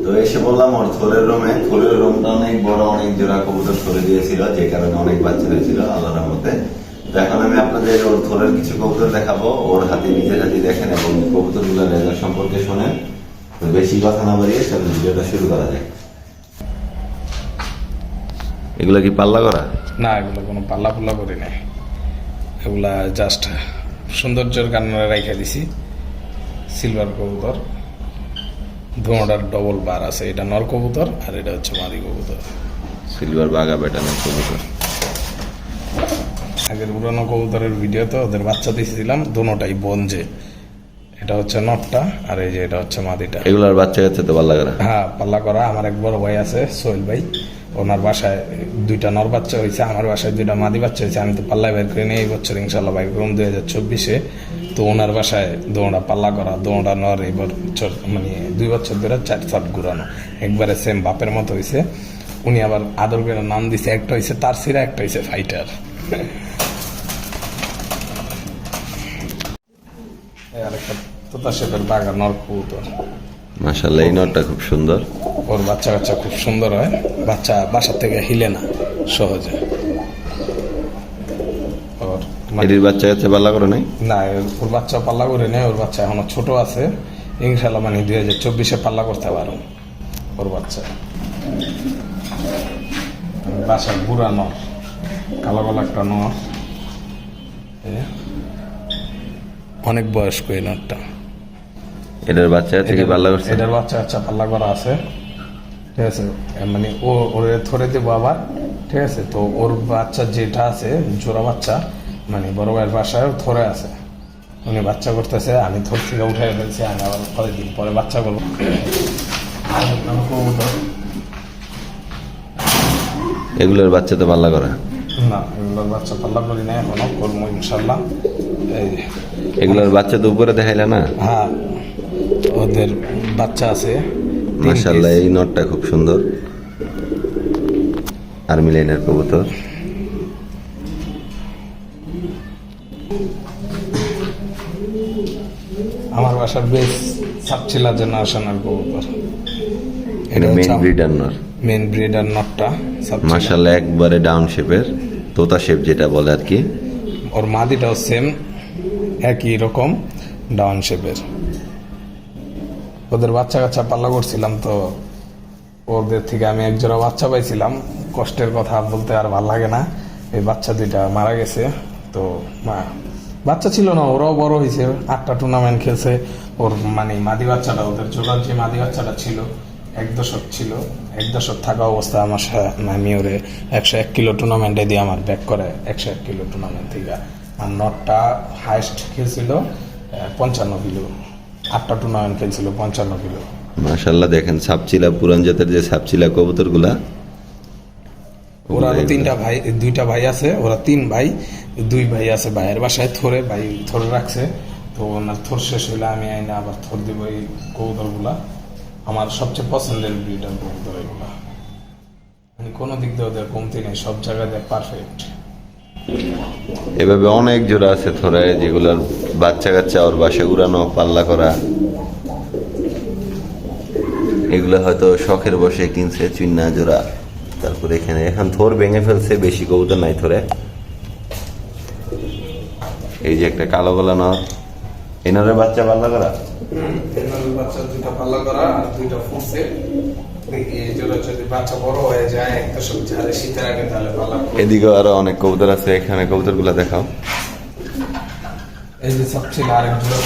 তো এসে বললাম ওর থোরের রুমটা অনেক বড়, অনেক জোড়া কবুতর থরে দিয়েছিল, যে কারণে অনেক বাচ্চা হয়েছিল আল্লাহর রহমতে। তো এখন আমি আপনাদের ওর থোরের কিছু কবুতর দেখাবো, ওর হাতে নিজের হাতে দেখেন এবং কবুতরগুলোর রেজাল্ট সম্পর্কে শোনেন। তো বেশি কথা না বাড়িয়ে চলুন ভিডিওটা শুরু করা যায়। এগুলো কি পাল্লা করা? না, এগুলো কোনো পাল্লা পুল্লা করি নাই, এগুলা জাস্ট সৌন্দর্যের কারণে রেখে দিছি। সিলভার কবুতর, ধোঁয়াটার ডবল বার আছে, এটা নর কবুতর আর এটা হচ্ছে মাদি কবুতর। সিলভার বাগা প্যাটার্নের কবুতর। আগের পুরানো কবুতরের ভিডিও তো ওদের বাচ্চা দিয়েছিলাম, দোনোটাই বনজে। এটা হচ্ছে নটটা আর এই যে এটা হচ্ছে মাদিটা। এগুলার বাচ্চা কাচ্চা তো পাল্লা করা? হ্যাঁ, পাল্লা করা। আমার এক বড় ভাই আছে সোহেল ভাই, ওনার বাসায় 2টা নর বাচ্চা হয়েছে, আমার বাসায় 2টা মাদি বাচ্চা হয়েছে। আমি তো পাল্লায় বের করে নিয়ে এই বছর ইনশাল্লাহ বাইক করুন 2024-এ। তো ওনার বাসায় দোঁড়া পাল্লা করা, দোঁড়া নর এই বছর মানে 2 বছর ধরে 4 ঘুরানো, একবারে সেম বাপের মতো হয়েছে। উনি আবার আদর করে নাম দিছে, একটা হয়েছে তার সিরা, একটা হয়েছে ফাইটার। আরেকটা তোতা শেপের বাঘা নর কবুতর। মাশাআল্লাহ, এই নরটা খুব সুন্দর। ওর বাচ্চা কাচ্চা খুব সুন্দর হয়, বাচ্চা বাসা থেকে হিলে না সহজে। ওর এটির বাচ্চা কাচ্চা পাল্লা করে নাই? না, ওর বাচ্চা পাল্লা করে নেই, ওর বাচ্চা এখনো ছোট আছে। ইনশাল্লাহ মানে 2024-এ পাল্লা করতে পারো ওর বাচ্চা। বাসার বুড়া নর, কালো কালো একটা নর, অনেক বয়স্ক এই নরটা। এটার বাচ্চা থেকে পাল্লা করছে? এটার বাচ্চা কাচ্চা পাল্লা করা আছে, ঠিক আছে। মানে ওর ধরে দেবো আবার, ঠিক আছে। তো ওর বাচ্চা যেটা আছে জোড়া বাচ্চা, মানে বড় ভাইয়ের বাসায় থরে আছে, উনি বাচ্চা করতেছে, আমি থর থেকে উঠে ফেলছি। আমি আবার কয়েকদিন পরে বাচ্চা করবো। এগুলোর বাচ্চা তো পাল্লা করা? না, এগুলোর বাচ্চা পাল্লা করি না, এখনো করবো ইনশাল্লাহ। এগুলোর বাচ্চা তো উপরে দেখাইলা না? হ্যাঁ, ওদের বাচ্চা আছে। মাশাআল্লাহ, এই নটটা খুব সুন্দর, আর্মি লাইনের কবুতর। আমার বাসার বেশ সাপচিলা জেনারেশনের কবুতর। এটা মেইন ব্রিডার নর? মেইন ব্রিডার নটটা মাশাআল্লাহ, একবারে ডাউন শেপের, তোতা শেপ যেটা বলে আর কি। ওর মাদিটাও সেম একই রকম ডাউন শেপের। ওদের বাচ্চা কাচ্চা পাল্লা করছিলাম, তো ওদের থেকে আমি এক জোড়া বাচ্চা পাইছিলাম। কষ্টের কথা বলতে আর ভাল লাগে না, এই বাচ্চা 2টা মারা গেছে। তো বাচ্চা ছিল না, ওরাও বড় হয়েছে, 8টা টুর্নামেন্ট খেলছে। ওর মানে মাদি বাচ্চাটা, ওদের জোগাড় যে মাদি বাচ্চাটা ছিল 1 দশক ছিল, 1 দশক থাকা অবস্থায় আমার আমি ওরে 101 কিলো টুর্নামেন্টে দিয়ে আমার ব্যাক করে 101 কিলো টুর্নামেন্ট থেকে। আর নটটা হাইস্ট খেলছিল 55 কিলো, 8টা টুর্নামেন্ট খেলছিল 55 কিলো। মাশাআল্লাহ, দেখেন সাপচিলা, পুরান জাতের যে সাপচিলা কবুতর গুলা। ওরা 2টা ভাই আছে, ওরা 3 ভাই, 2 ভাই আছে ভাইয়ের বাসায় থরে, ভাই থরে রাখছে। তো ওনার থর শেষ হইলে আমি আইনা আবার থর দিব এই কবুতর গুলা। আমার সবচেয়ে পছন্দের ব্রিডার কবুতর এগুলা, মানে কোনো দিক দিয়ে ওদের কমতি নেই, সব জায়গাতে পারফেক্ট। এভাবে অনেক জোড়া আছে থরায়, যেগুলোর বাচ্চা কাচ্চা ওর বাসে উড়ানো, পাল্লা করা। এগুলো হয়তো শখের বসে কিনছে চুন্না জোড়া। তারপরে এখানে এখন থর ভেঙে ফেলছে, বেশি কবুতর নাই থরে। এই যে একটা কালো গলা নর, এনারের বাচ্চা পাল্লা করা? বাচ্চা 2টা পাল্লা করা আর 2টা ফুটছে। বাচ্চা বড় হয়ে যায়, একটা সবজি হারে শীতের আগে, তাহলে পাল্লা। এদিকে আরো অনেক কবুতর আছে, এখানে কবুতর গুলা দেখাও। এই যে সবচেয়ে আরেক জোড়া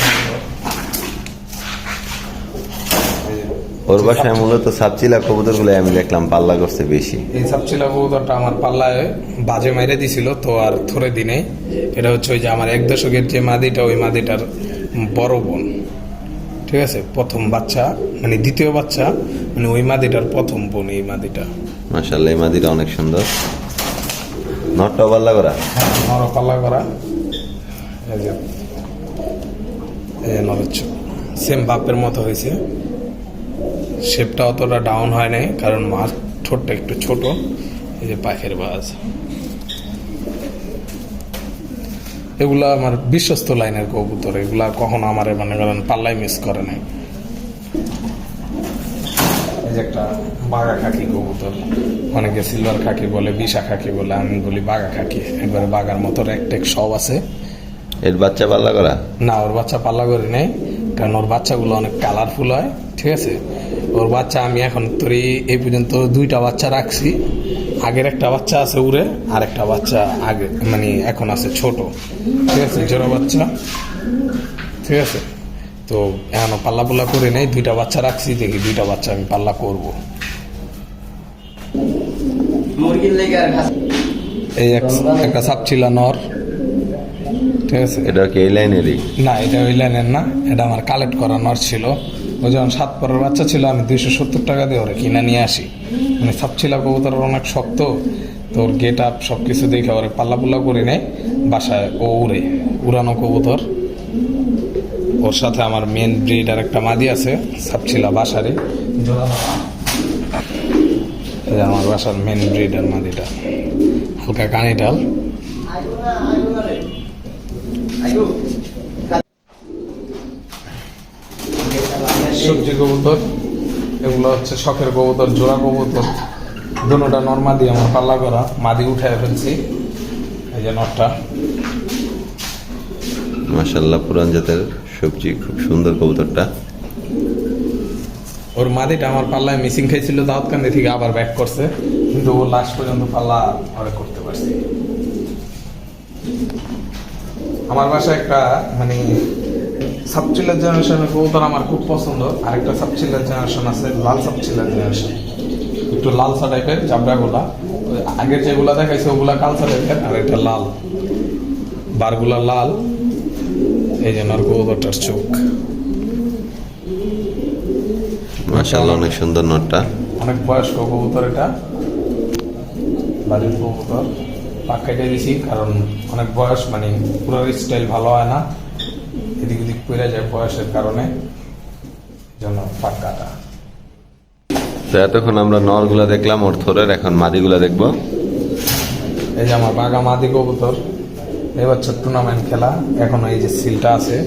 ওর বাসায় মূলত সাপচিলা কবুতর গুলো আমি দেখলাম পাল্লা করছে বেশি। এই সাপচিলা কবুতরটা আমার পাল্লায় বাজে মেরে দিছিল, তো আর থরে দিনে। এটা হচ্ছে ওই যে আমার 1 দশকের যে মাদিটা, ওই মাদিটার বড় বোন, ঠিক আছে, প্রথম বাচ্চা, মানে দ্বিতীয় বাচ্চা, মানে ওই মাদিটার প্রথম বোন এই মাদিটা। মাশাআল্লাহ, এই মাদিটা অনেক সুন্দর। নটটাও পাল্লা করা? নর পাল্লা করা। এই যে নর হচ্ছে সেম বাপের মতো হয়েছে, শেপটা অতটা ডাউন হয় নাই, কারণ মাছ ঠোঁটটা একটু ছোট। এই যে পাখের বাজ, এগুলা আমার বিশ্বস্ত লাইনের কবুতর। এগুলা কখনো আমার মানে পাল্লাই মিস করে নাই। এই যে একটা বাঘা খাকি কবুতর, অনেকে সিলভার খাকি বলে, বিশা খাকি বলে, আমি বলি বাঘা খাকি। একবারে বাঘার মতো রেকটেক সব আছে। এর বাচ্চা পাল্লা করা? না, ওর বাচ্চা পাল্লা করি নাই, কারণ ওর বাচ্চাগুলো অনেক কালারফুল হয়। ঠিক আছে, ওর বাচ্চা আমি এখন তোরই এই পর্যন্ত 2টা বাচ্চা রাখছি। আগের একটা বাচ্চা আছে উড়ে, আর একটা বাচ্চা আগে মানে এখন আছে ছোট। ঠিক আছে, জোড়া বাচ্চা। ঠিক আছে, তো এখনো পাল্লা পাল্লা করে নেই, 2টা বাচ্চা রাখছি, দেখি 2টা বাচ্চা আমি পাল্লা করবো। এই একটা সাপচিলা নর। ঠিক আছে, এটা কি এই লাইনেরই? না, এটা ওই লাইনের না, এটা আমার কালেক্ট করা নর ছিল। ও যখন 7 পরের বাচ্চা ছিল, আমি 270 টাকা দিয়ে ওরে কিনে নিয়ে আসি। মানে সাপচিলা কবুতর অনেক শক্ত, তো ওর গেট আপ সব কিছু দেখে ওরে পাল্লা পুল্লা করে নেয় বাসায়। ও উড়ে, উড়ানো কবুতর। ওর সাথে আমার মেন ব্রিড আর একটা মাদি আছে সাপচিলা বাসারে। আমার বাসার মেন ব্রিড আর মাদিটা হালকা কানিটাল। সবজি কবুতর এগুলো হচ্ছে শখের কবুতর, জোড়া কবুতর। দুটোটা নর মাদি আমার পাল্লা করা, মাদি উঠে ফেলছি। এই যে নরটা, মাশাআল্লাহ, পুরান জাতের সবজি, খুব সুন্দর কবুতরটা। ওর মাদিটা আমার পাল্লায় মিসিং খাইছিল দাউদকান্দি থেকে, আবার ব্যাক করছে, কিন্তু ও লাস্ট পর্যন্ত পাল্লা ঘরে করতে পারছি। আমার বাসায় একটা মানে সাবচিলার জেনারেশনের কবুতর আমার খুব পছন্দ। আরেকটা সাবচিলার জেনারেশন আছে, লাল সাবচিলার জেনারেশন, একটু লালসা টাইপের জাবড়াগুলা। আগের যেগুলা দেখাইছে ওগুলা কালসা টাইপের, আর এটা লাল, বারগুলা লাল। এই যে নর কবুতরটার চোখ, মাশাআল্লাহ, অনেক সুন্দর নটটা। অনেক বয়স্ক কবুতর, এটা বাড়ির কবুতর। পাক কেটে দিছি, কারণ অনেক বয়স, মানে পুরো স্টাইল ভালো হয় না, এদিক ওদিক পড়ে যায় বয়সের কারণে, জন্য পাক কাটা। তো এতক্ষণ আমরা নরগুলা দেখলাম ওর থোরের, এখন মাদিগুলা দেখবো। এই যে আমার বাঘা মাদি কবুতর, এবার ছোট্ট টুর্নামেন্ট খেলা। এখন এই যে সিলটা আছে,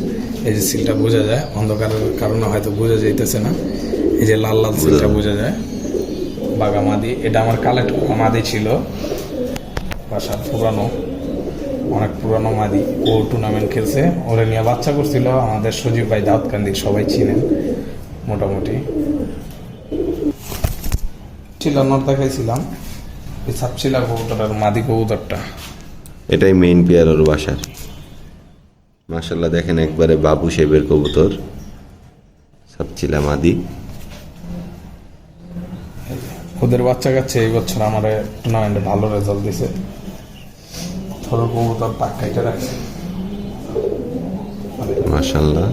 এই যে সিলটা বোঝা যায়, অন্ধকারের কারণে হয়তো বোঝা যাইতেছে না। এই যে লাল লাল সিলটা বোঝা যায়, বাঘা মাদি। এটা আমার কালেক্ট করা মাদি ছিল, বাসার পুরানো, অনেক পুরানো মাদি। ও টুর্নামেন্ট খেলছে, ওরে নিয়ে বাচ্চা করছিল আমাদের সজীব ভাই দাউদকান্দি, সবাই চিনেন মোটামুটি। ছিল নর দেখাইছিলাম, এই সাপচিলা কবুতরের মাদি কবুতরটা, এটাই মেইন পেয়ার ওর বাসার। মাশাআল্লাহ, দেখেন একবারে বাবু শেপের কবুতর, সাপচিলা মাদি। ওদের বাচ্চা কাচ্ছে এই বছর আমার টুর্নামেন্টে ভালো রেজাল্ট দিছে। থোর কবুতর পাক খাইতে রাখছে, মাশাআল্লাহ।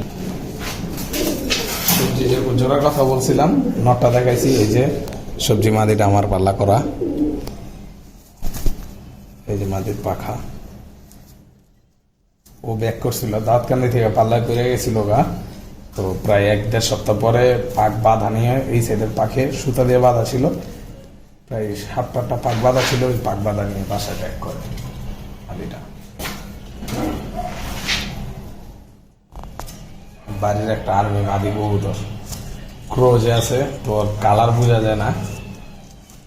সবজি যে জোড়ার কথা বলছিলাম, নটটা দেখাইছি। এই যে সবজি মাদিটা আমার পাল্লা করা, এই যে মাদির পাখা। ও ব্যাক করছিল দাঁতকান্দি থেকে, পাল্লায় পড়ে গেছিল গা। তো প্রায় 1-1.5 সপ্তাহ পরে পাক বাঁধা নিয়ে, এই সাইডের পাখে সুতা দিয়ে বাঁধা ছিল, প্রায় 7-8টা পাক বাঁধা ছিল, ওই পাক বাঁধা নিয়ে বাসায় ব্যাক করে মাদিটা। বাড়ির একটা আর্মি মাদি কবুতর, ক্রোজে আছে, তো ওর কালার বোঝা যায় না।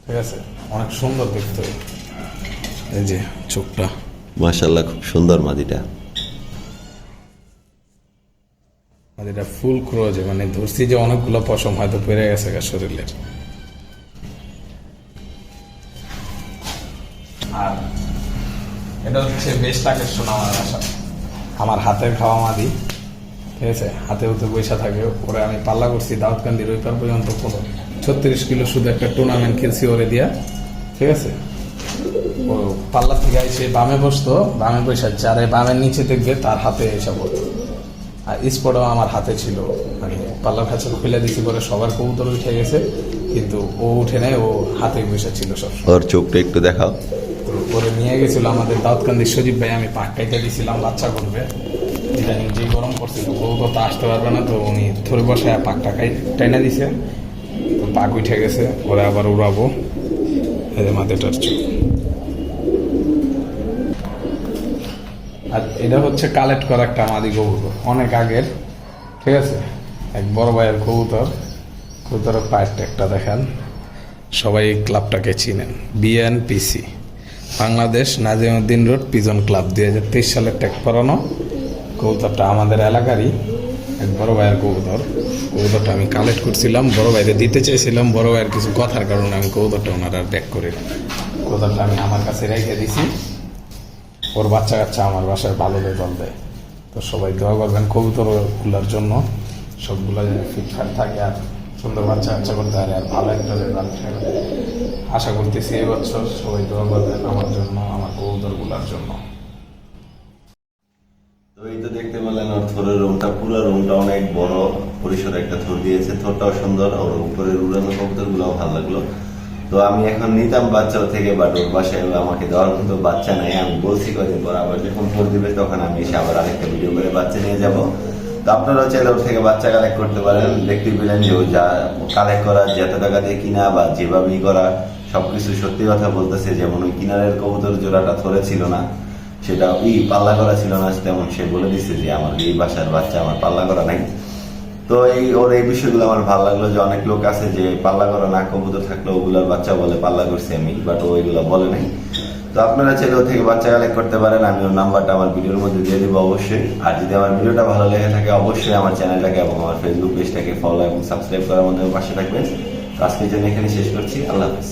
ঠিক আছে, অনেক সুন্দর দেখতে। এই যে চোখটা, মাশাআল্লাহ, খুব সুন্দর মাদিটা। মাদিটা ফুল ক্রোজে, মানে ধরছি যে অনেকগুলো পশম হয়তো পেরে গেছে শরীরের। আর এটা হচ্ছে বেস্ট আকর্ষণ আমার বাসা, আমার হাতের খাওয়া মাদি। ঠিক আছে, হাতে হতে পয়সা থাকে। ওরে আমি পাল্লা করছি দাউদকান্দির ওই পার পর্যন্ত, 36 কিলো শুধু একটা টুর্নামেন্ট খেলছি ওরে দিয়া। ঠিক আছে, ও পাল্লা থেকে এসে বামে বসতো, বামে পয়সা যারে বামের নিচে দেখবে তার হাতে এসে পড়তো। আর স্পটও আমার হাতে ছিল, মানে পাল্লার কাছে খুলে দিছি পরে সবার কবুতর উঠে গেছে, কিন্তু ও উঠে নেয়, ও হাতে বসে ছিল সব। ওর চোখটা একটু দেখাও। করে নিয়ে গেছিল আমাদের দাউদকান্দির সজীব ভাই, আমি পাক কাইটা দিয়েছিলাম বাচ্চা করবে। এটা নিজেই গরম করছিল, বউ তো আসতে পারবে না, তো উনি ধরে বসায় পাকটা টাইনা দিছে, তো পাক উঠে গেছে, ওরা আবার উড়াবো। এই যে মাথাটার চোখ। আর এটা হচ্ছে কালেক্ট করা একটা মাদি কবুতর, অনেক আগের। ঠিক আছে, এক বড় ভাইয়ের কবুতর, কবুতরের পায়ের ট্যাগটা দেখেন, সবাই এই ক্লাবটাকে চিনেন, BNPC, Bangladesh Nazimuddin road pigeon club, 2023 সালের ট্যাগ করানো। কবুতরটা আমাদের এলাকারই এক বড় ভাইয়ের কবুতর। কবুতরটা আমি কালেক্ট করছিলাম, বড় ভাইরে দিতে চাইছিলাম, বড় ভাইয়ের কিছু কথার কারণে আমি কবুতরটা ওনারা ব্যাক করে, কবুতরটা আমি আমার কাছে রেখে দিছি। ওর বাচ্চা কাচ্চা আমার বাসায় ভালো রেজাল্ট দেয়। তো সবাই দোয়া করবেন কবুতরগুলোর জন্য, সবগুলো যেন ফিটফাট থাকে আর সুন্দর বাচ্চা কাচ্চা করতে পারে আর ভালো একটা রেজাল্ট আশা করতেছি এবছর। সবাই দোয়া করবেন আমার জন্য, আমার কবুতরগুলোর জন্য। তো এই তো দেখতে পেলেন ওর থোরের রুমটা, পুরো রুমটা অনেক বড় পরিসরে একটা থোর দিয়েছে, থোরটাও সুন্দর, ওর উপরের উড়ানো কবুতর গুলাও ভালো লাগলো। তো আমি এখন নিতাম বাচ্চা থেকে, বাট ওর বাসায় আমাকে দেওয়ার মতো বাচ্চা নাই। আমি বলছি কদিন পর আবার যখন থোর দিবে তখন আমি এসে আবার আরেকটা ভিডিও করে বাচ্চা নিয়ে যাব। তো আপনারাও চাইলে ওর থেকে বাচ্চা কালেক্ট করতে পারেন। দেখতে পেলেন যে ও যা কালেক্ট করা, যত টাকা দিয়ে কিনা বা যেভাবেই করা সবকিছু সত্যি কথা বলতেছে। যেমন ওই কিনারের কবুতর জোড়াটা থরে ছিল না, সেটা পাল্লা করা ছিল না, তেমন সে বলে দিচ্ছে যে আমার এই বাসার বাচ্চা আমার পাল্লা করা নাই। তো ওর এই বিষয়গুলো আমার ভালো লাগলো, যে অনেক লোক আছে যে পাল্লা করা না কবুতর থাকলে ওগুলোর বাচ্চা বলে পাল্লা করছি আমি, বাট ও এগুলো বলে নাই। তো আপনারা চাইলে ওর থেকে বাচ্চা কালেক্ট করতে পারেন। আমি ওর নাম্বারটা আমার ভিডিওর মধ্যে দিয়ে দিব অবশ্যই। আর যদি আমার ভিডিওটা ভালো লেগে থাকে অবশ্যই আমার চ্যানেলটাকে এবং আমার ফেসবুক পেজটাকে ফলো এবং সাবস্ক্রাইব করার মাধ্যমে পাশে থাকবেন। তো আজকের জন্য এখানে শেষ করছি। আল্লাহ হাফেজ।